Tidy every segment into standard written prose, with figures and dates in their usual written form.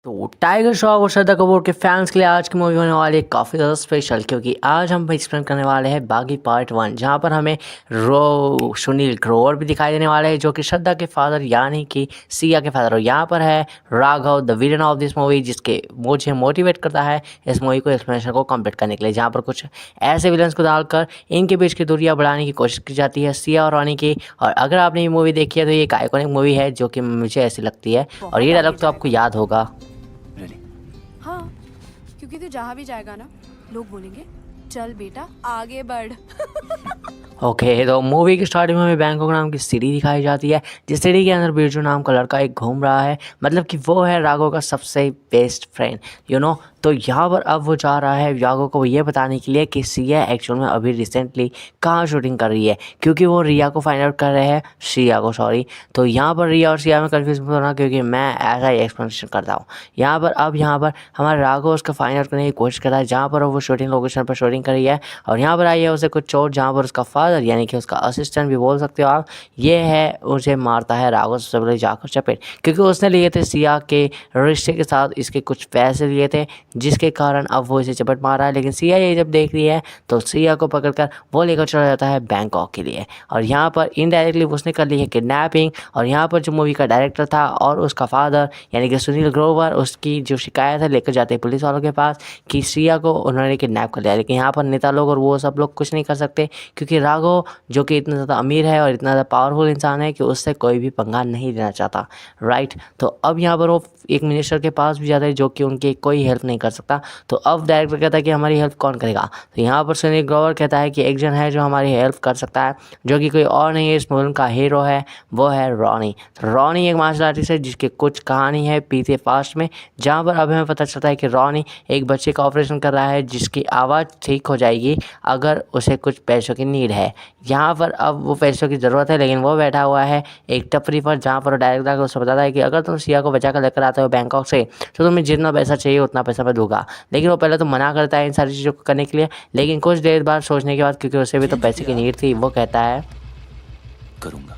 तो टाइगर श्रॉफ और श्रद्धा कपूर के फैंस के लिए आज की मूवी होने वाली है काफ़ी ज़्यादा स्पेशल, क्योंकि आज हम एक्सप्लेन करने वाले हैं बागी पार्ट 1, जहां पर हमें सुनील ग्रोवर भी दिखाई देने वाले हैं, जो कि श्रद्धा के फादर यानी कि सिया के फादर हो। यहाँ पर है Raghav the villain of this movie, जिसके मुझे मोटिवेट करता है इस मूवी को एक्सप्लेनेशन को कंप्लीट करने के लिए, जहाँ पर कुछ ऐसे विलन्स को डालकर इनके बीच की दूरियाँ बढ़ाने की कोशिश की जाती है सिया और रानी की। और अगर आपने ये मूवी देखी है तो ये एक आइकॉनिक मूवी है जो कि मुझे ऐसी लगती है, और ये डायलॉग तो आपको याद होगा। हाँ, क्योंकि तू जहाँ भी जाएगा ना, लोग बोलेंगे चल बेटा आगे बढ़। ओके तो मूवी की स्टार्टिंग में हमें बैंकॉक नाम की सिटी दिखाई जाती है, जिस सिटी के अंदर बिरजू नाम का लड़का एक घूम रहा है, मतलब कि वो है राघव का सबसे बेस्ट फ्रेंड तो यहाँ पर अब वो जा रहा है राघव को ये बताने के लिए कि सिया एक्चुअल में अभी रिसेंटली कहाँ शूटिंग कर रही है, क्योंकि वो रिया को फाइंड आउट कर रहे हैं, सिया को सॉरी। तो यहाँ पर रिया और सिया में कन्फ्यूज मत होना, क्योंकि मैं ऐसा ही एक्सप्लेनेशन करता हूँ। यहाँ पर हमारा राघव उसका फाइंड आउट करने की कोशिश कर रहा है, जहाँ पर वो शूटिंग लोकेशन पर शूटिंग कर रही है। और यहाँ पर आई है उसे कुछ चोट, जहाँ पर उसका फादर यानी कि उसका असिस्टेंट भी बोल सकते हो आप, ये है उसे मारता है राघव सबसे पहले जाकर चपेट, क्योंकि उसने लिए थे सिया के रिश्ते के साथ इसके कुछ पैसे लिए थे, जिसके कारण अब वो इसे चपेट मार रहा है। लेकिन सिया ये जब देख रही है तो सिया को पकड़कर वो लेकर चला जाता है बैंकॉक के लिए, और यहाँ पर इनडायरेक्टली उसने कर ली है किडनैपिंग। और यहाँ पर जो मूवी का डायरेक्टर था और उसका फादर यानी कि सुनील ग्रोवर, उसकी जो शिकायत है लेकर जाते हैं पुलिस वालों के पास कि सिया को उन्होंने किडनैप कर लिया। लेकिन यहाँ पर नेता लोग और वो सब लोग कुछ नहीं कर सकते, क्योंकि राघव जो कि इतना ज़्यादा अमीर है और इतना ज़्यादा पावरफुल इंसान है कि उससे कोई भी पंगा नहीं लेना चाहता, राइट। तो अब यहाँ पर वो एक मिनिस्टर के पास भी जाता है जो कि उनकी कोई हेल्प नहीं कर सकता। तो अब डायरेक्टर कहता है कि हमारी हेल्प कौन करेगा, तो यहाँ पर सुनील ग्रोवर कहता है कि एक जन है जो हमारी हेल्प कर सकता है, जो कि कोई और नहीं है, इस फिल्म का हीरो है, वो है रॉनी। तो रॉनी एक मार्शल आर्टिस्ट है जिसकी कुछ कहानी है पीछे पास्ट में, जहाँ पर अब हमें पता चलता है कि रॉनी एक बच्चे का ऑपरेशन कर रहा है जिसकी आवाज़ ठीक हो जाएगी अगर उसे कुछ पैसों की नीड है। यहाँ पर अब वो पैसों की ज़रूरत है, लेकिन वो बैठा हुआ है एक टपरी पर, जहाँ पर डायरेक्टर आकर उससे बताता है कि अगर तुम सिया को बचा कर लेकर आते हो बैंकॉक से तो तुम्हें जितना पैसा चाहिए उतना पैसा मैं दूंगा। लेकिन वो पहले तो मना करता है इन सारी चीज़ों को करने के लिए, लेकिन कुछ देर बाद सोचने के बाद, क्योंकि उसे भी तो पैसे की नीड थी, वो कहता है करूंगा,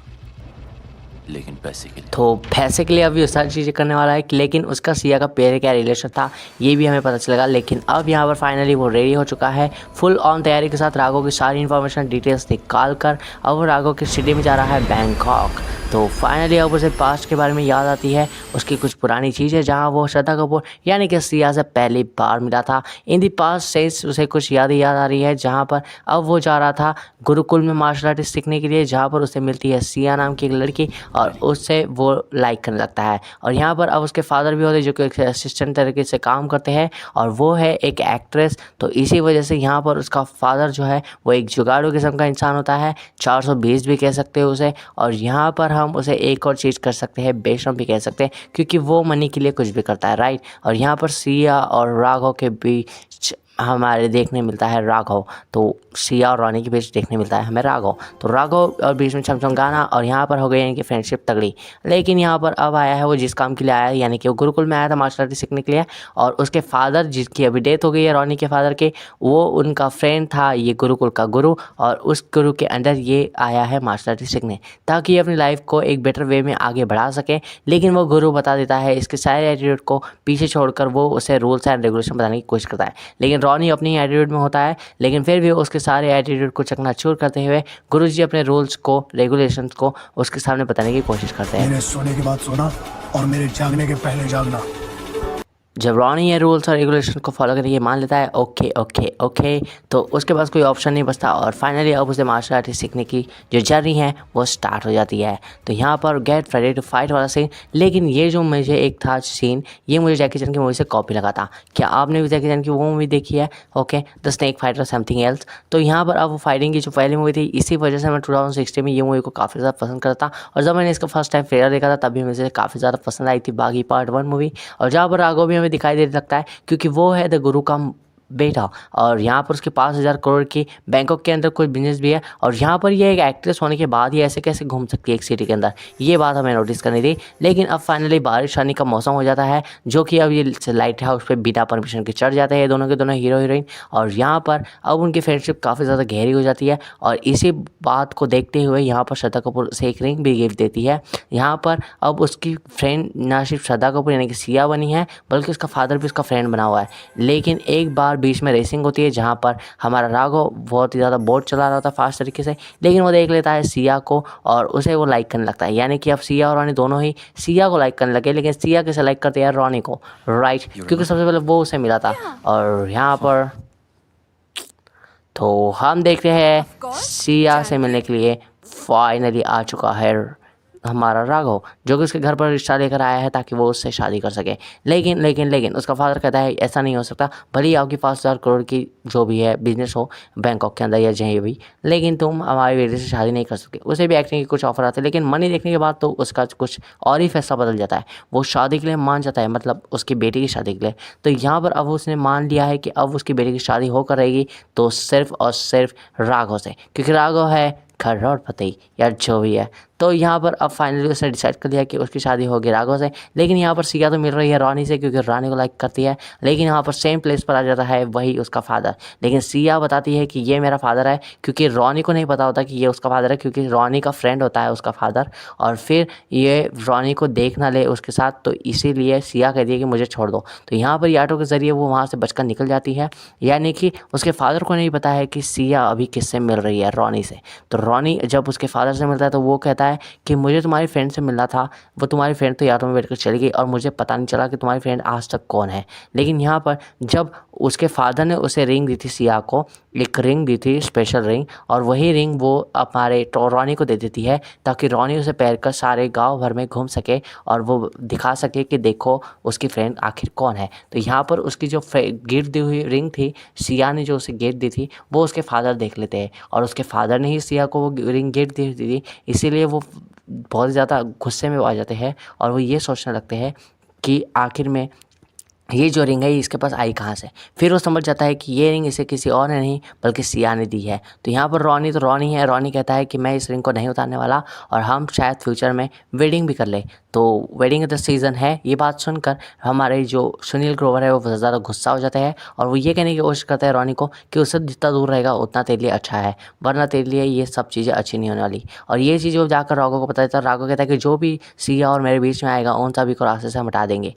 लेकिन पैसे के लिए। तो पैसे के लिए अभी सारी चीज़ें करने वाला है, लेकिन उसका सिया का पहले क्या रिलेशन था ये भी हमें पता चलेगा। लेकिन अब यहाँ पर फाइनली वो रेडी हो चुका है फुल ऑन तैयारी के साथ, राघव की सारी इन्फॉर्मेशन डिटेल्स निकाल कर अब वो राघव की सिटी में जा रहा है बैंकॉक। तो फाइनली अब उसे पास्ट के बारे में याद आती है, उसकी कुछ पुरानी चीज़ें जहाँ वो श्रद्धा कपूर यानी कि सिया से पहली बार मिला था। इन दी पास्ट सेंस उसे कुछ याद आ रही है, जहाँ पर अब वो जा रहा था गुरुकुल में मार्शल आर्टिस्ट सीखने के लिए, जहाँ पर उसे मिलती है सिया नाम की एक लड़की और उससे वो लाइक करने लगता है। और यहाँ पर अब उसके फादर भी होते हैं जो कि एक असिस्टेंट तरीके से काम करते हैं, और वो है एक एक्ट्रेस। तो इसी वजह से यहाँ पर उसका फादर जो है वो एक जुगाड़ू किस्म का इंसान होता है, 420 भी कह सकते हैं उसे। और यहाँ पर हम उसे एक और चीज़ कर सकते हैं, बेशरम भी कह सकते हैं, क्योंकि वो मनी के लिए कुछ भी करता है, राइट। और यहाँ पर सिया और राघव के बीच हमारे देखने मिलता है राघव, तो सिया और रानी के बीच देखने मिलता है हमें राघव। तो राघव और बीच में छमछम गाना, और यहाँ पर हो गई इनकी फ्रेंडशिप तगड़ी। लेकिन यहाँ पर अब आया है वो जिस काम के लिए आया है, यानी कि वो गुरुकुल में आया था मार्शल आर्ट सीखने के लिए, और उसके फादर जिसकी अभी डेथ हो गई है रानी के फादर के, वो उनका फ्रेंड था ये गुरुकुल का गुरु, और उस गुरु के अंडर ये आया है मार्शल आर्ट सीखने, ताकि ये अपनी लाइफ को एक बेटर वे में आगे बढ़ा सके। लेकिन वो गुरु बता देता है इसके सारे एटीट्यूड को पीछे छोड़कर वो उसे रूल्स एंड रेगुलेशन बताने की कोशिश करता है। लेकिन रॉनी अपनी एटीट्यूड में होता है, लेकिन फिर भी उसके सारे एटीट्यूड को चकनाचूर करते हुए गुरुजी अपने रूल्स को रेगुलेशंस को उसके सामने बताने की कोशिश करते हैं। मेरे सोने के बाद सोना और मेरे जागने के पहले जागना। जब रॉनी ये रूल्स और रेगुलेशन को फॉलो करके मान लेता है ओके ओके ओके, तो उसके पास कोई ऑप्शन नहीं बचता, और फाइनली अब उसे मार्शल आर्ट सीखने की जो जर्नी है वो स्टार्ट हो जाती है। तो यहाँ पर गेट रेडी टू फाइट वाला सीन, लेकिन ये जो मुझे एक था सीन, ये मुझे जैकी चैन की मूवी से कॉपी लगा था। क्या आपने भी जैकी चैन की वो मूवी देखी है? Okay, the snake fighter something else. तो यहाँ पर अब वो फाइटिंग की जो पहली मूवी थी, इसी वजह से मैं 2016 में ये मूवी को काफ़ी ज़्यादा पसंद करता, और जब मैंने इसका फर्स्ट टाइम ट्रेलर देखा था तभी मुझे काफ़ी ज़्यादा पसंद आई थी बागी पार्ट 1 मूवी। और जहाँ पर राघव भी हमें दिखाई दे सकता है, क्योंकि वो है द गुरु का बेटा। और यहाँ पर उसके 5,000 करोड़ की बैंकॉक के अंदर कोई बिजनेस भी है, और यहाँ पर ये एक एक्ट्रेस होने के बाद ये ऐसे कैसे घूम सकती है एक सिटी के अंदर, ये बात हमें नोटिस करनी थी। लेकिन अब फाइनली बारिश आने का मौसम हो जाता है, जो कि अब ये लाइट हाउस पे बिना परमिशन के चढ़ जाते हैं दोनों के दोनों हीरो हीरोइन। और यहाँ पर अब उनकी फ्रेंडशिप काफ़ी ज़्यादा गहरी हो जाती है, और इसी बात को देखते हुए यहाँ पर श्रद्धा कपूर उसे एक रिंग भी गिफ्ट देती है। यहाँ पर अब उसकी फ्रेंड ना सिर्फ श्रद्धा कपूर यानी कि सिया बनी है, बल्कि उसका फादर भी उसका फ्रेंड बना हुआ है। लेकिन एक बार बीच में रेसिंग होती है, जहाँ पर हमारा राघव बहुत ही ज़्यादा बोट चला रहा था फास्ट तरीके से, लेकिन वो देख लेता है सिया को और उसे वो लाइक करने लगता है। यानी कि अब सिया और रॉनी दोनों ही सिया को लाइक करने लगे, लेकिन सिया कैसे लाइक करते हैं रॉनी को, राइट, क्योंकि सबसे पहले वो उसे मिला था। और यहाँ पर तो हम देखते हैं course, सिया से मिलने के लिए फाइनली आ चुका है हमारा राघव, जो कि उसके घर पर रिश्ता लेकर आया है ताकि वो उससे शादी कर सके। लेकिन उसका फादर कहता है ऐसा नहीं हो सकता, भले ही आपकी 5,000 करोड़ की जो भी है बिजनेस हो बैंकॉक के अंदर या जहीं भी, लेकिन तुम हमारी बेटे से शादी नहीं कर सकते। उसे भी एक्टिंग के कुछ ऑफर आते हैं, लेकिन मनी देखने के बाद तो उसका कुछ और ही फैसला बदल जाता है। वो शादी के लिए मान जाता है, मतलब उसकी बेटी की शादी के लिए। तो यहाँ पर अब उसने मान लिया है कि अब उसकी बेटी की शादी होकर रहेगी तो सिर्फ और सिर्फ राघव से, क्योंकि राघव है करोड़पति या जो भी है। तो यहाँ पर अब फाइनली उसने डिसाइड कर लिया कि उसकी शादी होगी राघव से। लेकिन यहाँ पर सिया तो मिल रही है रॉनी से, क्योंकि रॉनी को लाइक करती है। लेकिन यहाँ पर सेम प्लेस पर आ जाता है वही उसका फादर। लेकिन सिया बताती है कि ये मेरा फादर है, क्योंकि रॉनी को नहीं पता होता कि ये उसका फादर है, क्योंकि रॉनी का फ्रेंड होता है उसका फादर। और फिर ये रॉनी को देख ना ले उसके साथ, तो इसीलिए सिया कहती है कि मुझे छोड़ दो। तो यहाँ पर ऑटो के ज़रिए वो वहाँ से बचकर निकल जाती है। यानी कि उसके फादर को नहीं पता है कि सिया अभी किससे मिल रही है, रॉनी से। तो रॉनी जब उसके फादर से मिलता है तो वो कहता है कि मुझे तुम्हारी फ्रेंड से मिलना था, वो तुम्हारी फ्रेंड तो ऑटो में बैठ कर चली गई और मुझे पता नहीं चला कि तुम्हारी फ्रेंड आज तक कौन है। लेकिन यहाँ पर जब उसके फादर ने उसे रिंग दी थी, सिया को एक रिंग दी थी, स्पेशल रिंग, और वही रिंग वो हमारे रॉनी को दे देती है ताकि रॉनी उसे पहन कर सारे गाँव भर में घूम सके और वो दिखा सके कि देखो उसकी फ्रेंड आखिर कौन है। तो यहाँ पर उसकी जो गिफ्ट दी हुई रिंग थी, सिया ने जो उसे गिफ्ट दी थी, वो उसके फादर देख लेते हैं, और उसके फादर ने ही सिया को वो रिंग गिफ्ट दी थी। इसीलिए वो बहुत ज़्यादा गुस्से में आ जाते हैं और वो ये सोचने लगते हैं कि आखिर में ये जो रिंग है इसके पास आई कहाँ से। फिर वो समझ जाता है कि ये रिंग इसे किसी और ने नहीं बल्कि सिया ने दी है। तो यहाँ पर रॉनी तो रॉनी है, रॉनी कहता है कि मैं इस रिंग को नहीं उतारने वाला और हम शायद फ्यूचर में वेडिंग भी कर ले। तो वेडिंग का सीज़न है। ये बात सुनकर हमारे जो सुनील ग्रोवर है वो बहुत ज़्यादा गुस्सा हो जाते हैं और वो ये कहने की कोशिश करता है रॉनी को कि उससे जितना दूर रहेगा उतना तेरे लिए अच्छा है, वरना तेरे लिए ये सब चीज़ें अच्छी नहीं होने वाली। और ये चीज़ वो जाकर राघव को पता चलता है। राघव कहता है कि जो भी सिया और मेरे बीच में आएगा उन सभी को रास्ते से हम हटा देंगे।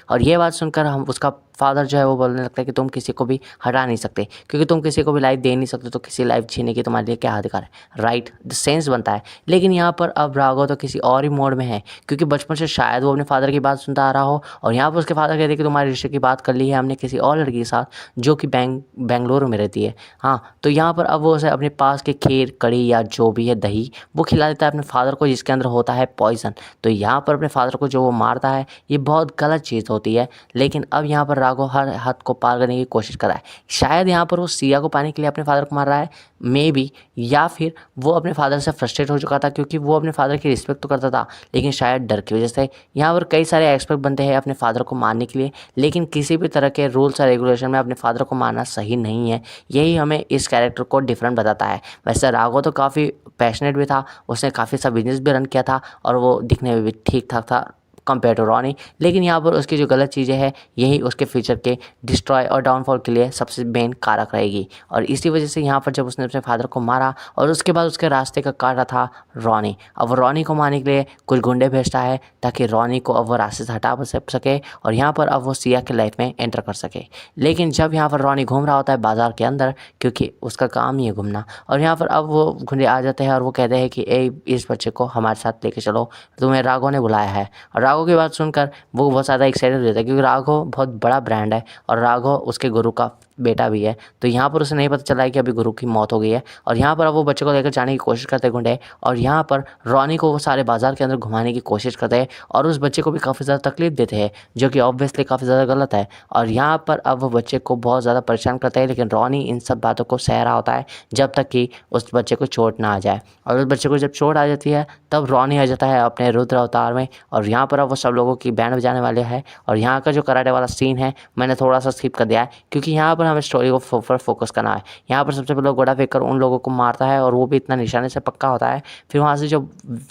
और ये बात सुनकर हम उसका फादर जो है वो बोलने लगता है कि तुम किसी को भी हटा नहीं सकते, क्योंकि तुम किसी को भी लाइफ दे नहीं सकते, तो किसी लाइफ जीने की तुम्हारे लिए क्या अधिकार है, राइट। द सेंस बनता है। लेकिन यहाँ पर अब राघव तो किसी और ही मोड में है, क्योंकि बचपन से शायद वो अपने फादर की बात सुनता आ रहा हो और यहाँ पर उसके फादर कहते हैं कि तुम्हारे रिश्ते की बात कर ली है हमने किसी और लड़की के साथ जो कि बेंगलुरु में रहती है। हाँ, तो यहाँ पर अब वो उसे अपने पास के खीर कड़ी या जो भी है दही वो खिला देता है अपने फादर को, जिसके अंदर होता है पॉइजन। तो यहाँ पर अपने फादर को जो वो मारता है ये बहुत गलत चीज़ होती है। लेकिन अब यहाँ पर राघव हर हद को पार करने की कोशिश कर रहा है। शायद यहाँ पर वो सिया को पाने के लिए अपने फादर को मार रहा है, मे बी, या फिर वो अपने फादर से फ्रस्ट्रेट हो चुका था क्योंकि वो अपने फादर की रिस्पेक्ट तो करता था, लेकिन शायद डर की वजह से। यहाँ पर कई सारे एक्सपर्ट बनते हैं अपने फादर को मारने के लिए, लेकिन किसी भी तरह के रूल्स और रेगुलेशन में अपने फादर को मारना सही नहीं है। यही हमें इस कैरेक्टर को डिफरेंट बताता है। वैसे राघव तो काफ़ी पैशनेट भी था, उसने काफ़ी सा बिजनेस भी रन किया था और वो दिखने में भी ठीक ठाक था कंपेयर टू रॉनी। लेकिन यहाँ पर उसकी जो गलत चीज़ें हैं यही उसके फ्यूचर के डिस्ट्रॉय और डाउनफॉल के लिए सबसे मेन कारक रहेगी। और इसी वजह से यहाँ पर जब उसने अपने फादर को मारा और उसके बाद उसके रास्ते का काटा था रॉनी। अब रॉनी को मारने के लिए कुछ गुंडे भेजता है ताकि रॉनी को अब वो रास्ते से हटा सके और यहाँ पर अब वो सिया के लाइफ में एंटर कर सके। लेकिन जब यहाँ पर रॉनी घूम रहा होता है बाजार के अंदर, क्योंकि उसका काम ही है घूमना, और यहाँ पर अब वो गुंडे आ जाते हैं और वो कहते हैं कि इस बच्चे को हमारे साथ लेके चलो, तुम्हें राघव ने बुलाया है। और राघव की बात सुनकर वो बहुत ज़्यादा एक्साइटेड हो जाता है, क्योंकि राघव बहुत बड़ा ब्रांड है और राघव उसके गुरु का बेटा भी है। तो यहाँ पर उसे नहीं पता चला है कि अभी गुरु की मौत हो गई है और यहाँ पर अब वो बच्चे को लेकर जाने की कोशिश करते हैं गुंडे और यहाँ पर रॉनी को वो सारे बाजार के अंदर घुमाने की कोशिश करते हैं और उस बच्चे को भी काफ़ी ज़्यादा तकलीफ देते हैं जो कि ऑब्वियसली काफ़ी ज़्यादा गलत है। और यहाँ पर अब वो बच्चे को बहुत ज़्यादा परेशान करता है, लेकिन रॉनी इन सब बातों को सह रहा होता है जब तक कि उस बच्चे को चोट ना आ जाए। और उस बच्चे को जब चोट आ जाती है तब रॉनी आ जाता है अपने रुद्र अवतार में और यहाँ पर अब वो सब लोगों की बैंड बजाने वाले हैं। और यहाँ का जो कराटे वाला सीन है मैंने थोड़ा सा स्किप कर दिया है क्योंकि यहाँ पर हमें स्टोरी को ऊपर फोकस करना है। यहाँ पर सबसे पहले गोड़ा फेंक कर उन लोगों को मारता है और वो भी इतना निशाने से पक्का होता है। फिर वहाँ से जो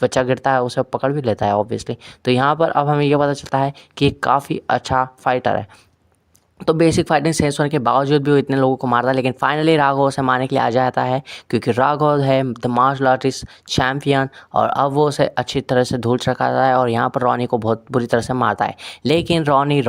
बच्चा गिरता है उसे पकड़ भी लेता है ऑब्वियसली। तो यहाँ पर अब हमें ये पता चलता है कि काफ़ी अच्छा फाइटर है। तो बेसिक फाइटिंग सेंस होने के बावजूद भी वो इतने लोगों को मारता है, लेकिन फाइनली राघव उसे मारने के लिए आ जाता है क्योंकि राघव है द मार्शल आर्टिस्ट चैम्पियन और अब वो उसे अच्छी तरह से धूल चढ़ाता है और यहाँ पर रॉनी को बहुत बुरी तरह से मारता है। लेकिन रॉनी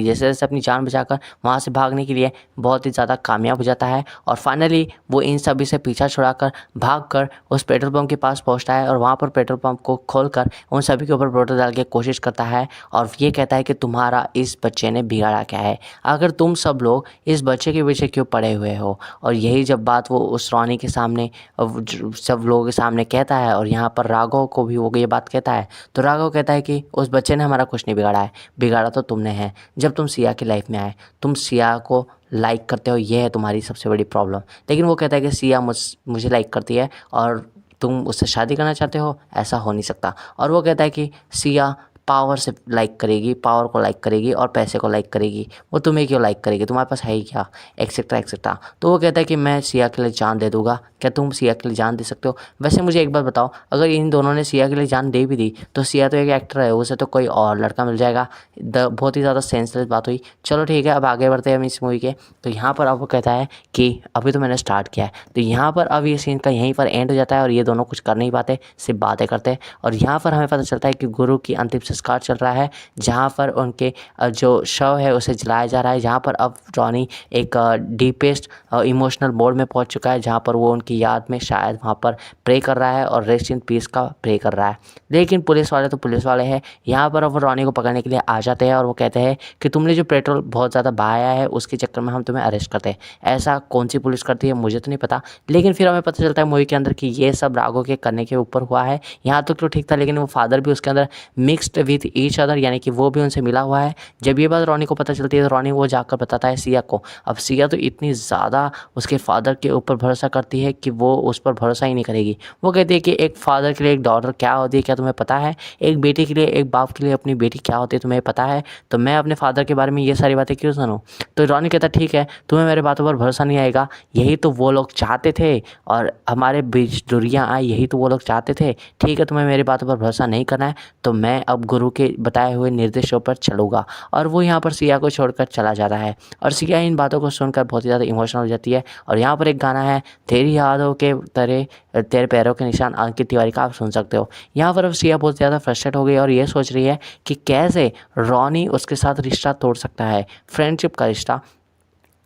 जैसे जैसे अपनी जान बचाकर वहाँ से भागने के लिए बहुत ही ज़्यादा कामयाब हो जाता है और फाइनली वो इन सभी से पीछा छुड़ाकर भागकर उस पेट्रोल पंप के पास पहुँचता है और वहाँ पर पेट्रोल पंप को खोलकर उन सभी के ऊपर पेट्रोल डाल के कोशिश करता है और ये कहता है कि तुम्हारा इस बच्चे ने बिगाड़ा क्या है, अगर तुम सब लोग इस बच्चे के पीछे क्यों पड़े हुए हो। और यही जब बात वो उस रॉनी के सामने सब लोगों के सामने कहता है और यहाँ पर राघव को भी वो ये बात कहता है तो राघव कहता है कि उस बच्चे ने हमारा कुछ नहीं बिगाड़ा है, बिगाड़ा तो तुमने है जब तुम सिया की लाइफ में आए। तुम सिया को लाइक करते हो, ये है तुम्हारी सबसे बड़ी प्रॉब्लम। लेकिन वो कहता है कि सिया मुझे लाइक करती है और तुम उससे शादी करना चाहते हो, ऐसा हो नहीं सकता। और वो कहता है कि सिया पावर से लाइक करेगी, पावर को लाइक करेगी और पैसे को लाइक करेगी, वो तुम्हें क्यों लाइक करेगी, तुम्हारे पास है ही क्या, एक्सेट्रा एक्सेट्रा। तो वो कहता है कि मैं सिया के लिए जान दे दूंगा, क्या तुम सिया के लिए जान दे सकते हो। वैसे मुझे एक बात बताओ, अगर इन दोनों ने सिया के लिए जान दे भी दी तो सिया तो एक एक्टर है, उसे तो कोई और लड़का मिल जाएगा। बहुत ही ज़्यादा सेंसलेस बात हुई। चलो ठीक है, अब आगे बढ़ते हैं हम इस मूवी के। तो यहाँ पर अब वो कहता है कि अभी तो मैंने स्टार्ट किया है। तो यहाँ पर अब ये सीन का यहीं पर एंड हो जाता है और ये दोनों कुछ कर नहीं पाते, सिर्फ बातें करते हैं। और यहाँ पर हमें पता चलता है कि गुरु की अंतिम संस्कार चल रहा है जहाँ पर उनके जो शव है उसे जलाया जा रहा है। जहाँ पर अब रॉनी एक डीपेस्ट इमोशनल मोड में पहुँच चुका है जहाँ पर वो उनकी याद में शायद वहाँ पर प्रे कर रहा है और रेस्ट इन पीस का प्रे कर रहा है। लेकिन पुलिस वाले तो पुलिस वाले हैं, यहाँ पर अब रॉनी को पकड़ने के लिए आ जाते हैं और वो कहते हैं कि तुमने जो पेट्रोल बहुत ज़्यादा बहाया है उसके चक्कर में हम तुम्हें अरेस्ट करते हैं। ऐसा कौन सी पुलिस करती है मुझे तो नहीं पता, लेकिन फिर हमें पता चलता है मूवी के अंदर कि ये सब राघव के करने के ऊपर हुआ है। यहाँ तक तो ठीक था, लेकिन वो फादर भी उसके अंदर मिक्स्ड विथ ईच अदर, यानी कि वो भी उनसे मिला हुआ है। जब ये बात रॉनी को पता चलती है तो रॉनी वो जाकर बताता है सिया को। अब सिया तो इतनी ज़्यादा उसके फादर के ऊपर भरोसा करती है कि वो उस पर भरोसा ही नहीं करेगी। वो कहती है कि एक फादर के लिए एक डॉटर क्या होती है क्या तुम्हें पता है, एक बेटी के लिए एक बाप के लिए अपनी बेटी क्या होती है तुम्हें पता है, तो मैं अपने फादर के बारे में ये सारी बातें क्यों सुनूं। तो रॉनी कहता ठीक है, तुम्हें मेरे बातों पर भरोसा नहीं आएगा, यही तो वो लोग चाहते थे और हमारे बीच दूरियां आई, यही तो वो लोग चाहते थे। ठीक है, तुम्हें मेरी बातों पर भरोसा नहीं करना है तो मैं अब गुरु के बताए हुए निर्देशों पर चलूँगा। और वो यहाँ पर सिया को छोड़कर चला जाता है और सिया इन बातों को सुनकर बहुत ही ज़्यादा इमोशनल हो जाती है। और यहाँ पर एक गाना है तेरी यादों के तरह तेरे पैरों के निशान अंकित तिवारी का, आप सुन सकते हो। यहाँ पर अब सिया बहुत ज़्यादा फ्रस्ट्रेट हो गई और ये सोच रही है कि कैसे रॉनी उसके साथ रिश्ता तोड़ सकता है, फ्रेंडशिप का रिश्ता,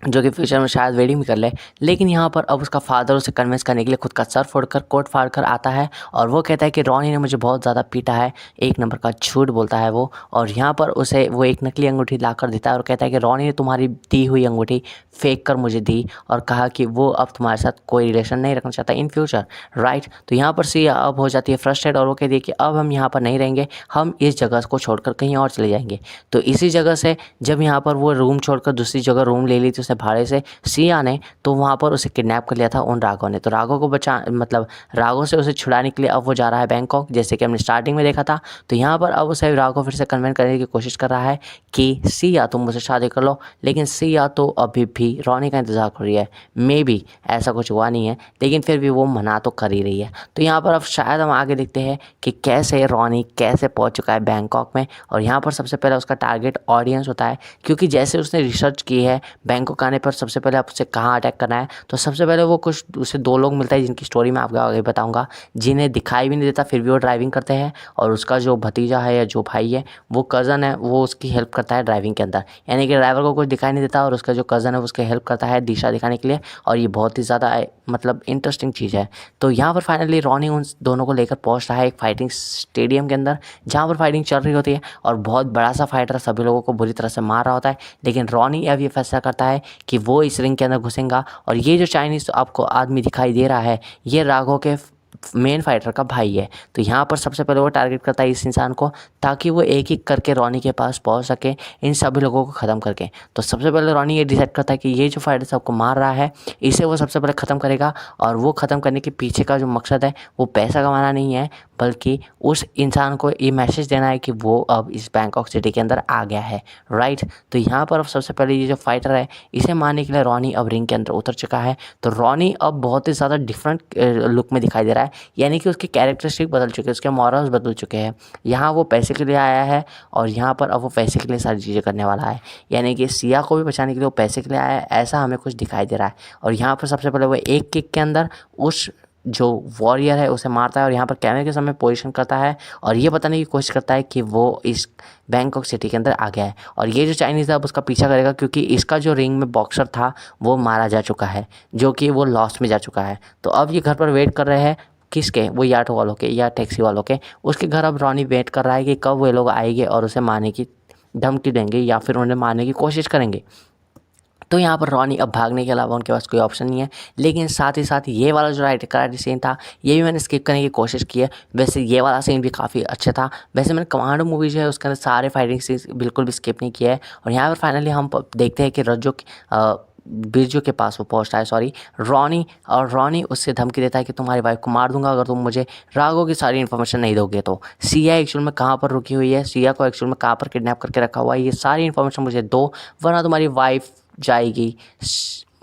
जो कि फ्यूचर में शायद वेडिंग भी कर ले। लेकिन यहाँ पर अब उसका फादर उसे कन्विंस करने के लिए खुद का सर फोड़कर कोट फाड़ कर आता है और वो कहता है कि रॉनी ने मुझे बहुत ज़्यादा पीटा है, एक नंबर का झूठ बोलता है वो। और यहाँ पर उसे वो एक नकली अंगूठी ला कर देता है और कहता है कि रॉनी ने तुम्हारी दी हुई अंगूठी फेंक कर मुझे दी और कहा कि वो अब तुम्हारे साथ कोई रिलेशन नहीं रखना चाहता इन फ्यूचर, राइट। तो यहाँ पर सिया अब हो जाती है फ्रस्ट्रेट और वो कहती है कि अब हम यहाँ पर नहीं रहेंगे, हम इस जगह को छोड़कर कहीं और चले जाएंगे। तो इसी जगह से जब यहाँ पर वो रूम छोड़कर दूसरी जगह रूम ले ली थी उसे भाड़े से सिया ने, तो वहाँ पर उसे किडनैप कर लिया था उन राघव ने। तो राघव को राघव से उसे छुड़ाने के लिए अब वो जा रहा है बैंकॉक, जैसे कि हमने स्टार्टिंग में देखा था। तो यहाँ पर अब उसे राघव फिर से कन्विंस करने की कोशिश कर रहा है कि सिया तुम मुझसे शादी कर लो। लेकिन सिया तो अभी भी रॉनी का इंतज़ार कर रही है, मे बी ऐसा कुछ हुआ नहीं है, लेकिन फिर भी वो मना तो कर ही रही है। तो यहाँ पर अब शायद हम आगे देखते हैं कि कैसे रॉनी कैसे पहुँच चुका है बैंकॉक में। और यहाँ पर सबसे पहले उसका टारगेट ऑडियंस होता है, क्योंकि जैसे उसने रिसर्च की है बैंकॉक आने पर सबसे पहले आप उसे कहाँ अटैक करना है। तो सबसे पहले वो कुछ उसे दो लोग मिलता है जिनकी स्टोरी मैं आपको आगे बताऊंगा, जिन्हें दिखाई भी नहीं देता फिर भी वो ड्राइविंग करते हैं। और उसका जो भतीजा है या जो भाई है वो कज़न है, वो उसकी हेल्प करता है ड्राइविंग के अंदर, यानी कि ड्राइवर को कुछ दिखाई नहीं देता और उसका जो कज़न है उसकी हेल्प करता है दिशा दिखाने के लिए। और ये बहुत ही ज़्यादा इंटरेस्टिंग चीज़ है। तो यहाँ पर फाइनली रॉनी उन दोनों को लेकर पहुँच रहा है एक फाइटिंग स्टेडियम के अंदर, जहाँ पर फाइटिंग चल रही होती है और बहुत बड़ा सा फाइटर सभी लोगों को बुरी तरह से मार रहा होता है। लेकिन रॉनी अब ये फैसला करता है कि वो इस रिंग के अंदर घुसेगा। और ये जो चाइनीज़ आपको आदमी दिखाई दे रहा है ये राघव के मेन फाइटर का भाई है। तो यहाँ पर सबसे पहले वो टारगेट करता है इस इंसान को ताकि वो एक एक करके रॉनी के पास पहुँच सके इन सभी लोगों को ख़त्म करके। तो सबसे पहले रॉनी ये डिसाइड करता है कि ये जो फाइटर सबको मार रहा है इसे वो सबसे पहले ख़त्म करेगा। और वो ख़त्म करने के पीछे का जो मकसद है वो पैसा कमाना नहीं है बल्कि उस इंसान को ये मैसेज देना है कि वो अब इस बैंकॉक सिटी के अंदर आ गया है, राइट। तो यहाँ पर अब सबसे पहले ये जो फाइटर है इसे मारने के लिए रॉनी अब रिंग के अंदर उतर चुका है। तो रॉनी अब बहुत ही ज़्यादा डिफरेंट लुक में दिखाई दे रहा है, यानी कि उसके कैरेक्टरिस्टिक बदल चुके हैं, उसके मॉरल्स बदल चुके हैं। यहाँ वो पैसे के लिए आया है और यहाँ पर अब वो पैसे के लिए सारी चीज़ें करने वाला है, यानी कि सिया को भी बचाने के लिए वो पैसे के लिए आया है, ऐसा हमें कुछ दिखाई दे रहा है। और यहाँ पर सबसे पहले वो एक किक के अंदर उस जो वॉरियर है उसे मारता है और यहाँ पर कैमरे के सामने पोजीशन करता है और ये बताने की कोशिश करता है कि वो इस बैंकॉक सिटी के अंदर आ गया है। और ये जो चाइनीज़ है अब उसका पीछा करेगा क्योंकि इसका जो रिंग में बॉक्सर था वो मारा जा चुका है, जो कि वो लॉस्ट में जा चुका है। तो अब ये घर पर वेट कर रहे हैं किसके, वो ऑटो वालों के या टैक्सी वालों के। उसके घर अब रॉनी वेट कर रहा है कि कब वो लोग आएंगे और उसे मारने की धमकी देंगे या फिर उन्हें मारने की कोशिश करेंगे। तो यहाँ पर रॉनी अब भागने के अलावा उनके पास कोई ऑप्शन नहीं है। लेकिन साथ ही साथ ये वाला जो राइट कराटे सीन था ये भी मैंने स्किप करने की कोशिश की है। वैसे ये वाला सीन भी काफ़ी अच्छा था। वैसे मैंने कमांडो मूवी जो है उसके अंदर सारे फाइटिंग सीन्स बिल्कुल भी स्किप नहीं किया है। और यहाँ पर फाइनली हम देखते हैं कि बिरजू के पास वो पहुंचता है, सॉरी रॉनी, और रॉनी उससे धमकी देता है कि तुम्हारी वाइफ को मार दूंगा अगर तुम मुझे राघव की सारी इन्फॉर्मेशन नहीं दोगे। तो सिया एक्चुअल में कहाँ पर रुकी हुई है, सिया को एक्चुअल में कहाँ पर किडनैप करके रखा हुआ है, ये सारी इन्फॉर्मेशन मुझे दो वरना तुम्हारी वाइफ जाएगी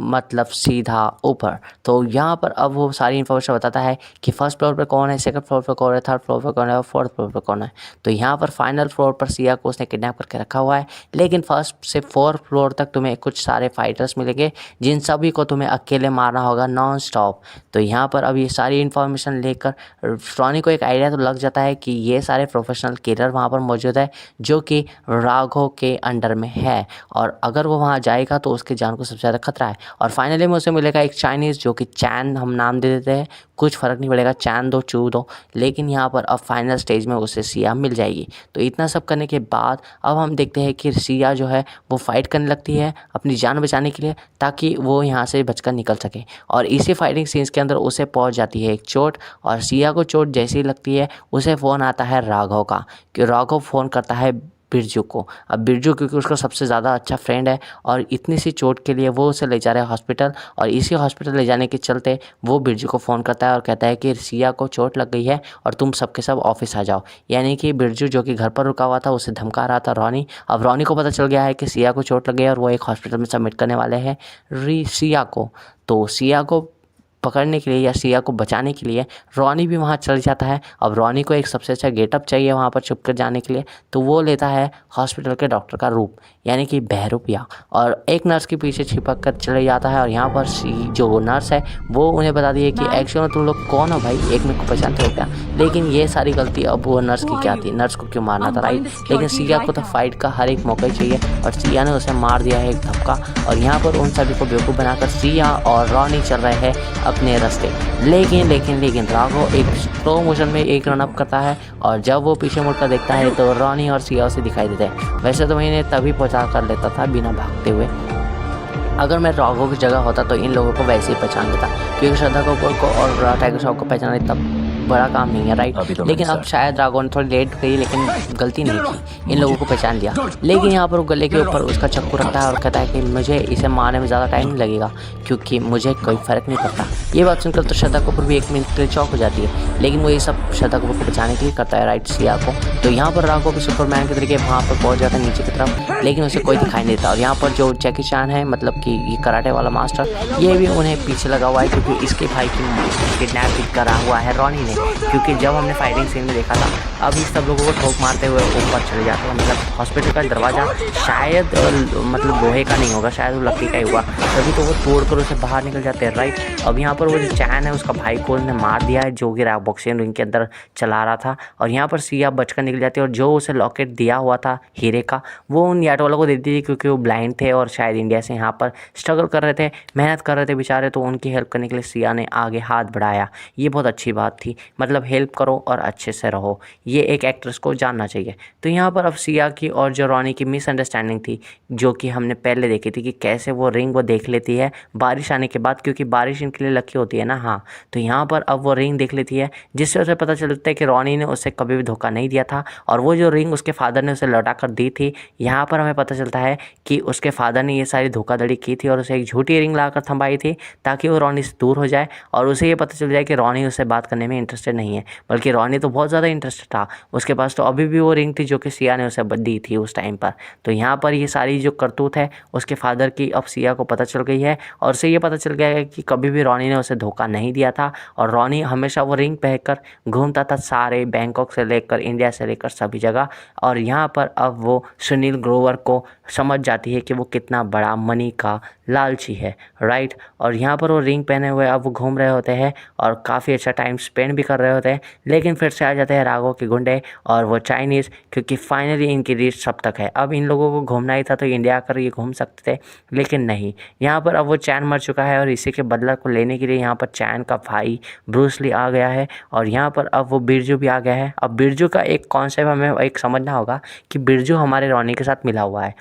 मतलब सीधा ऊपर। तो यहाँ पर अब वो सारी इन्फॉर्मेशन बताता है कि फर्स्ट फ्लोर पर कौन है, सेकंड फ्लोर पर कौन है, थर्ड फ्लोर पर कौन है और फोर्थ फ्लोर पर कौन है। तो यहाँ पर फाइनल फ्लोर पर सिया को उसने किडनैप करके रखा हुआ है। लेकिन फर्स्ट से फोर्थ फ्लोर तक तुम्हें कुछ सारे फाइटर्स मिलेंगे जिन सभी को तुम्हें अकेले मारना होगा नॉन स्टॉप। तो यहाँ पर अब ये सारी इन्फॉर्मेशन लेकर रॉनी को एक आइडिया तो लग जाता है कि ये सारे प्रोफेशनल किलर वहाँ पर मौजूद है जो कि राघव के अंडर में है और अगर वो वहाँ जाएगा तो उसकी जान को सबसे ज़्यादा खतरा है। और फाइनली में उसे मिलेगा एक चाइनीज़ जो कि चैन हम नाम दे देते हैं, कुछ फ़र्क नहीं पड़ेगा, चैन दो चू दो। लेकिन यहाँ पर अब फाइनल स्टेज में उसे सिया मिल जाएगी। तो इतना सब करने के बाद अब हम देखते हैं कि सिया जो है वो फाइट करने लगती है अपनी जान बचाने के लिए ताकि वो यहाँ से बचकर निकल सके। और इसी फाइटिंग सीन्स के अंदर उसे पहुँच जाती है एक चोट और सिया को चोट जैसे ही लगती है उसे फ़ोन आता है राघव का कि राघव फ़ोन करता है बिरजू को। अब बिरजू क्योंकि उसका सबसे ज़्यादा अच्छा फ्रेंड है और इतनी सी चोट के लिए वो उसे ले जा रहा है हॉस्पिटल और इसी हॉस्पिटल ले जाने के चलते वो बिरजू को फ़ोन करता है और कहता है कि सिया को चोट लग गई है और तुम सबके सब ऑफिस आ जाओ। यानी कि बिरजू जो कि घर पर रुका हुआ था उसे धमका रहा था रॉनी। अब रॉनी को पता चल गया है कि सिया को चोट लग गई है और वो एक हॉस्पिटल में सबमिट करने वाले हैं सिया को। तो सिया को पकड़ने के लिए या सिया को बचाने के लिए रॉनी भी वहाँ चल जाता है। अब रॉनी को एक सबसे अच्छा गेटअप चाहिए वहाँ पर छुप कर जाने के लिए, तो वो लेता है हॉस्पिटल के डॉक्टर का रूप यानी कि बहरूपिया और एक नर्स के पीछे छिपक कर चले जाता है। और यहाँ पर जो नर्स है वो उन्हें बता दी है कि एक्चुअली तुम लोग कौन हो भाई, एक में को पहचानते हो क्या। लेकिन ये सारी गलती अब वो नर्स की क्या थी, नर्स को क्यों मारना था, राइट। लेकिन सिया को तो फाइट का हर एक मौका ही चाहिए और सिया ने उसे मार दिया है एक धक्का। और यहाँ पर उन सभी को बेवकूफ़ बनाकर सिया और रॉनी चल रहे हैं अपने रास्ते। लेकिन राघव एक स्लो मोशन में एक रन अप करता है और जब वो पीछे मुड़कर देखता है तो रॉनी और सिया उसे दिखाई देते हैं। वैसे तो मैं इन्हें तभी पहुंचा कर लेता था बिना भागते हुए, अगर मैं राघव की जगह होता तो इन लोगों को वैसे ही पहचान लेता क्योंकि श्रद्धा कपूर को और टाइगर श्रॉफ को पहचाना इतना बड़ा काम नहीं है, राइट। लेकिन अब शायद राघव ने थोड़ी लेट करी लेकिन गलती नहीं की, इन लोगों को पहचान लिया। लेकिन यहाँ पर वो गले के ऊपर उसका चाकू रखता है और कहता है कि मुझे इसे मारने में ज़्यादा टाइम नहीं लगेगा क्योंकि मुझे कोई फ़र्क नहीं पड़ता। ये बात सुनकर तो श्रद्धा कपूर भी एक मिनट के लिए चौंक हो जाती है, लेकिन वो ये सब श्रद्धा कपूर को बचाने के लिए करता है, राइट, सिया को। तो यहाँ पर राघव भी सुपरमैन के तरीके वहाँ पर पहुँच जाता है नीचे की तरफ, लेकिन उसे कोई दिखाई नहीं देता। और यहाँ पर जो जैकी चैन है मतलब कि ये कराटे वाला मास्टर, ये भी उन्हें पीछे लगा हुआ है क्योंकि इसके भाई की किडनैप करा हुआ है रॉनी ने। क्योंकि जब हमने फाइटिंग सीन में देखा था अब इस सब लोगों को ठोक मारते हुए ऊपर चले जाते हैं, मतलब हॉस्पिटल का दरवाज़ा शायद मतलब लोहे का नहीं होगा, शायद वो लकड़ी का ही हुआ, तभी तो वो तोड़कर उसे बाहर निकल जाते हैं, राइट। अब यहाँ पर वो जो चैन है उसका भाई को उसने मार दिया है जो कि बॉक्सिंग रिंग के अंदर चला रहा था। और यहाँ पर सिया बचकर निकल जाती है और जो उसे लॉकेट दिया हुआ था हीरे का वो उन याटो वालों को दे दी थी क्योंकि वो ब्लाइंड थे और शायद इंडिया से यहाँ पर स्ट्रगल कर रहे थे, मेहनत कर रहे थे बेचारे, तो उनकी हेल्प करने के लिए सिया ने आगे हाथ बढ़ाया। ये बहुत अच्छी बात थी। मतलब हेल्प करो और अच्छे से रहो, ये एक एक्ट्रेस को जानना चाहिए। तो यहाँ पर अब सिया की और जो रॉनी की मिसअंडरस्टैंडिंग थी, जो कि हमने पहले देखी थी कि कैसे वो रिंग वो देख लेती है बारिश आने के बाद, क्योंकि बारिश इनके लिए लकी होती है ना। हाँ, तो यहाँ पर अब वो रिंग देख लेती है, जिससे उसे पता चलता है कि रॉनी ने उसे कभी भी धोखा नहीं दिया था, और वो जो रिंग उसके फादर ने उसे लौटा कर दी थी, यहाँ पर हमें पता चलता है कि उसके फादर ने ये सारी धोखाधड़ी की थी और उसे एक झूठी रिंग लाकर थमाई थी ताकि वो रॉनी से दूर हो जाए, और उसे ये पता चल जाए कि रॉनी उससे बात करने में इंटरेस्टेड नहीं है, बल्कि रॉनी तो बहुत ज़्यादा इंटरेस्टेड था, उसके पास तो अभी भी वो रिंग थी जो कि सिया ने उसे दी थी उस टाइम पर। तो यहाँ पर ये सारी जो करतूत है उसके फादर की अब सिया को पता चल गई है, और उसे ये पता चल गया है कि कभी भी रॉनी ने उसे धोखा नहीं दिया था, और रॉनी हमेशा वो रिंग पहनकर घूमता था सारे बैंकॉक से लेकर इंडिया से लेकर सभी जगह। और यहाँ पर अब वो सुनील ग्रोवर को समझ जाती है कि वो कितना बड़ा मनी का लालची है, राइट। और यहाँ पर वो रिंग पहने हुए अब वो घूम रहे होते हैं और काफ़ी अच्छा टाइम स्पेंड भी कर रहे होते हैं, लेकिन फिर से आ जाते हैं राघव के गुंडे और वो चाइनीज़, क्योंकि फाइनली इनकी रीच सब तक है। अब इन लोगों को घूमना ही था तो इंडिया आकर ये घूम सकते थे, लेकिन नहीं। यहाँ पर अब वो चैन मर चुका है और इसी के बदला को लेने के लिए यहाँ पर चैन का भाई ब्रूस ली आ गया है, और यहाँ पर अब वो बिरजू भी आ गया है। अब बिरजू का एक कॉन्सेप्ट हमें एक समझना होगा कि बिरजू हमारे रॉनी के साथ मिला हुआ है,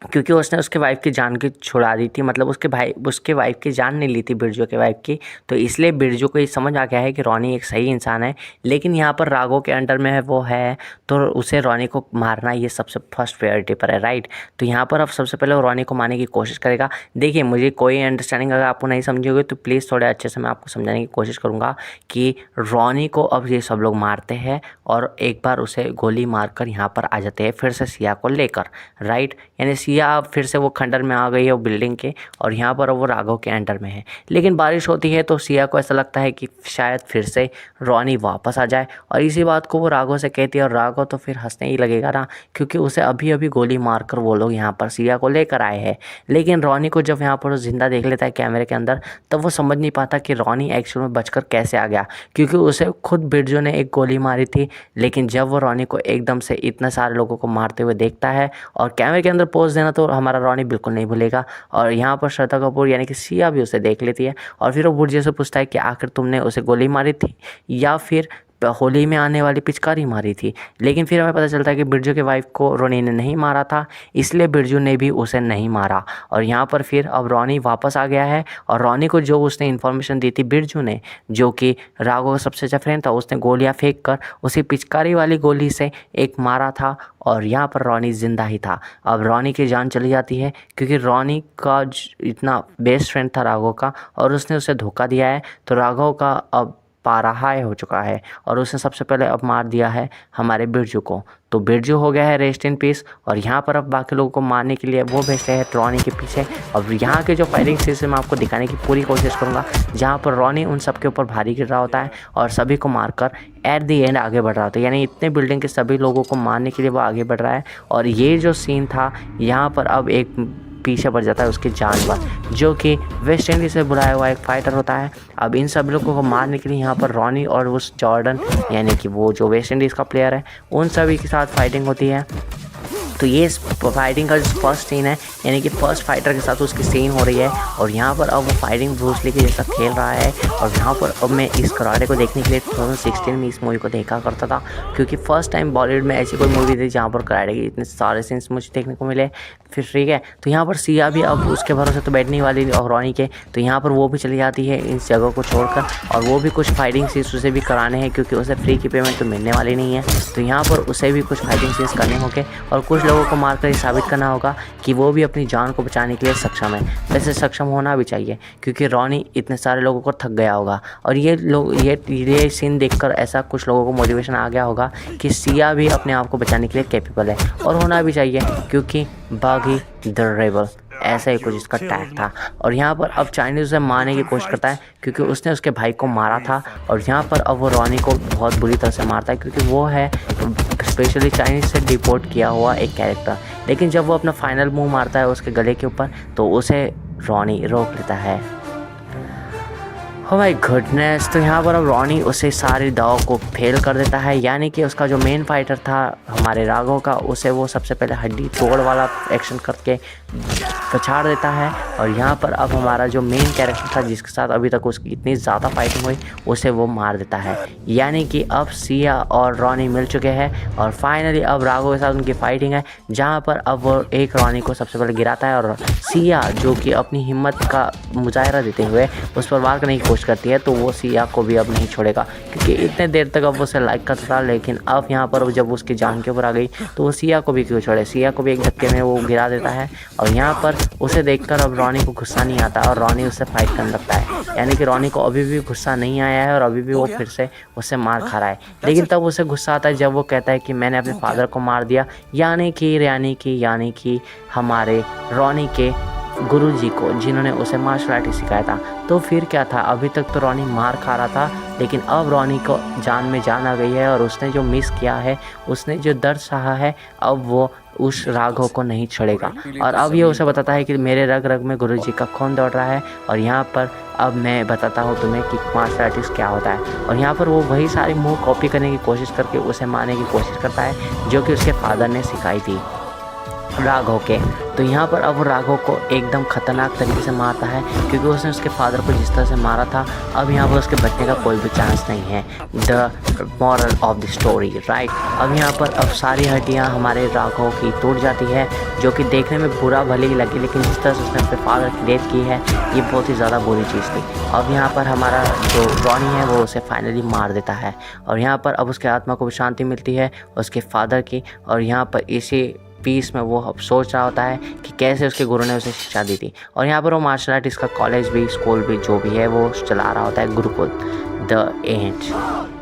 क्योंकि उसने उसके वाइफ की जान की छुड़ा दी थी, मतलब उसके वाइफ की जान नहीं ली थी बिरजू के वाइफ की। तो इसलिए बिरजू को ये समझ आ गया है कि रॉनी एक सही इंसान है, लेकिन यहाँ पर राघव के अंडर में है वो है, तो उसे रॉनी को मारना ये सबसे फर्स्ट प्रायोरिटी पर है, राइट। तो यहाँ पर अब सबसे पहले वो रॉनी को मारने की कोशिश करेगा। देखिए, मुझे कोई अंडरस्टैंडिंग अगर आपको नहीं समझी होगी तो प्लीज़ थोड़े अच्छे से मैं आपको समझाने की कोशिश करूँगा कि रॉनी को अब ये सब लोग मारते हैं और एक बार उसे गोली मारकर यहाँ पर आ जाते हैं फिर से सिया को लेकर, राइट। यानी सिया फिर से वो खंडर में आ गई है वो बिल्डिंग के, और यहाँ पर वो राघव के अंडर में है। लेकिन बारिश होती है तो सिया को ऐसा लगता है कि शायद फिर से रॉनी वापस आ जाए, और इसी बात को वो राघव से कहती है, और राघव तो फिर हंसने ही लगेगा ना, क्योंकि उसे अभी अभी गोली मारकर वो लोग यहाँ पर सिया को लेकर आए हैं। लेकिन रॉनी को जब यहाँ पर वो जिंदा देख लेता है कैमरे के अंदर, तब वो समझ नहीं पाता कि रॉनी एक्चुअल में बचकर कैसे आ गया, क्योंकि उसे खुद बिरजू ने एक गोली मारी थी। लेकिन जब वो रॉनी को एकदम से इतने सारे लोगों को मारते हुए देखता है, और कैमरे के अंदर पोज देना तो हमारा रॉनी बिल्कुल नहीं भूलेगा। और यहाँ पर श्रद्धा कपूर यानी कि सिया भी उसे देख लेती है, और फिर वो बुर्जे से पूछता है कि आखिर तुमने उसे गोली मारी थी या फिर होली में आने वाली पिचकारी मारी थी। लेकिन फिर हमें पता चलता है कि बिरजू के वाइफ को रॉनी ने नहीं मारा था, इसलिए बिरजू ने भी उसे नहीं मारा। और यहाँ पर फिर अब रॉनी वापस आ गया है, और रॉनी को जो उसने इन्फॉर्मेशन दी थी बिरजू ने, जो कि राघव का सबसे अच्छा फ्रेंड था, उसने गोलियाँ फेंक कर उसी पिचकारी वाली गोली से एक मारा था, और यहाँ पर रॉनी जिंदा ही था। अब रॉनी की जान चली जाती है, क्योंकि रॉनी का इतना बेस्ट फ्रेंड था राघव का, और उसने उसे धोखा दिया है। तो राघव का अब पारा हाई हो चुका है, और उसने सबसे पहले अब मार दिया है हमारे बिरजू को। तो बिरजू हो गया है रेस्ट इन पीस, और यहाँ पर अब बाकी लोगों को मारने के लिए वो भेजते हैं रॉनी के पीछे। और यहाँ के जो फायरिंग सीन मैं आपको दिखाने की पूरी कोशिश करूँगा, जहाँ पर रॉनी उन सब के ऊपर भारी गिर रहा होता है और सभी को मारकर एट दी एंड आगे बढ़ रहा होता है, यानी इतने बिल्डिंग के सभी लोगों को मारने के लिए वो आगे बढ़ रहा है। और ये जो सीन था, यहाँ पर अब एक पीछे पड़ जाता है उसकी जानवर, जो कि वेस्ट इंडीज से बुलाया हुआ एक फाइटर होता है। अब इन सब लोगों को मारने के लिए यहाँ पर रॉनी और उस जॉर्डन यानी कि वो जो वेस्ट इंडीज़ का प्लेयर है, उन सभी के साथ फाइटिंग होती है। तो ये फाइटिंग का जो फर्स्ट सीन है, यानी कि फर्स्ट फाइटर के साथ उसकी सीन हो रही है, और यहाँ पर अब वो फाइटिंग ब्रूस ली के जैसा खेल रहा है। और यहाँ पर अब मैं इस कराटे को देखने के लिए 2016 में इस मूवी को देखा करता था, क्योंकि फर्स्ट टाइम बॉलीवुड में ऐसी कोई मूवी थी जहाँ पर कराटे के इतने सारे सीन्स मुझे देखने को मिले। फिर ठीक है, तो यहाँ पर सिया भी अब उसके भरोसे तो बैठने वाली और रॉनी के, तो यहाँ पर वो भी चली जाती है इस जगह को छोड़कर, और वो भी कुछ फाइटिंग सीन्स उसे भी कराने हैं, क्योंकि उसे फ्री की पेमेंट तो मिलने वाली नहीं है। तो यहाँ पर उसे भी कुछ फाइटिंग सीन्स करने होंगे, और कुछ लोगों को मारकर ये साबित करना होगा कि वो भी अपनी जान को बचाने के लिए सक्षम है। वैसे सक्षम होना भी चाहिए, क्योंकि रॉनी इतने सारे लोगों को थक गया होगा, और ये सीन देखकर ऐसा कुछ लोगों को मोटिवेशन आ गया होगा कि सिया भी अपने आप को बचाने के लिए कैपेबल है, और होना भी चाहिए, क्योंकि बागी द रेबल ऐसा ही कुछ इसका टैग था। और यहाँ पर अब चाइनीज़ उसे मारने की कोशिश करता है, क्योंकि उसने उसके भाई को मारा था। और यहाँ पर अब वो रॉनी को बहुत बुरी तरह से मारता है, क्योंकि वो है स्पेशली चाइनीज़ से डिपोर्ट किया हुआ एक कैरेक्टर। लेकिन जब वो अपना फाइनल मूव मारता है उसके गले के ऊपर, तो उसे रॉनी रोक लेता है। हो माय गुडनेस। तो यहाँ पर अब रॉनी उसे सारी दाव को फेल कर देता है, यानी कि उसका जो मेन फाइटर था हमारे राघव का, उसे वो सबसे पहले हड्डी तोड़ वाला एक्शन करके पछाड़ देता है। और यहाँ पर अब हमारा जो मेन कैरेक्टर था जिसके साथ अभी तक उसकी इतनी ज़्यादा फाइटिंग हुई, उसे वो मार देता है। यानी कि अब सिया और रॉनी मिल चुके हैं और फाइनली अब राघव के साथ उनकी फाइटिंग है, जहाँ पर अब वो एक रॉनी को सबसे पहले गिराता है और सिया जो कि अपनी हिम्मत का मुजाहरा देते हुए उस पर वार करने की कोशिश करती है, तो वो सिया को भी अब नहीं छोड़ेगा, क्योंकि इतने देर तक अब उसे लाइक करता था, लेकिन अब यहाँ पर जब उसकी जान के ऊपर आ गई तो वो सिया को भी क्यों छोड़े। सिया को भी एक धक्के में वो गिरा देता है और यहाँ पर उसे देखकर अब रॉनी को गुस्सा नहीं आता और रॉनी उससे फाइट करने लगता है। यानी कि रॉनी को अभी भी गुस्सा नहीं आया है और अभी भी वो फिर से उससे मार खा रहा है, लेकिन तब उसे गुस्सा आता है जब वो कहता है कि मैंने अपने फादर को मार दिया, यानी कि हमारे रॉनी के गुरुजी को, जिन्होंने उसे मार्शल आर्ट सिखाया था। तो फिर क्या था, अभी तक तो रॉनी मार खा रहा था, लेकिन अब रॉनी को जान में जान आ गई है और उसने जो मिस किया है, उसने जो दर्द सहा है, अब वो उस राघव को नहीं छोड़ेगा। और अब ये उसे बताता है कि मेरे रग रग में गुरुजी का खून दौड़ रहा है और यहाँ पर अब मैं बताता हूँ तुम्हें कि मार्शल आर्टिस्ट क्या होता है। और यहाँ पर वो वही सारी मूव कॉपी करने की कोशिश करके उसे मारने की कोशिश करता है, जो कि उसके फादर ने सिखाई थी राघव के। तो यहाँ पर अब राघव को एकदम ख़तरनाक तरीके से मारता है, क्योंकि उसने उसके फादर को जिस तरह से मारा था, अब यहाँ पर उसके बचने का कोई भी चांस नहीं है। The moral of the story, right. अब यहाँ पर अब सारी हड्डियाँ हमारे राघव की टूट जाती है, जो कि देखने में बुरा भले ही लगी, लेकिन जिस तरह से उसने अपने फादर की डेथ की है, ये बहुत ही ज़्यादा बुरी चीज़ थी। अब यहाँ पर हमारा जो रॉनी है वो उसे फाइनली मार देता है और यहाँ पर अब उसके आत्मा को भी शांति मिलती है उसके फादर की। और यहाँ पर इसी पीस में वो अब सोच रहा होता है कि कैसे उसके गुरु ने उसे शिक्षा दी थी। और यहाँ पर वो मार्शल आर्टिस्ट का कॉलेज भी, स्कूल भी, जो भी है वो चला रहा होता है, गुरुकुल द एंड।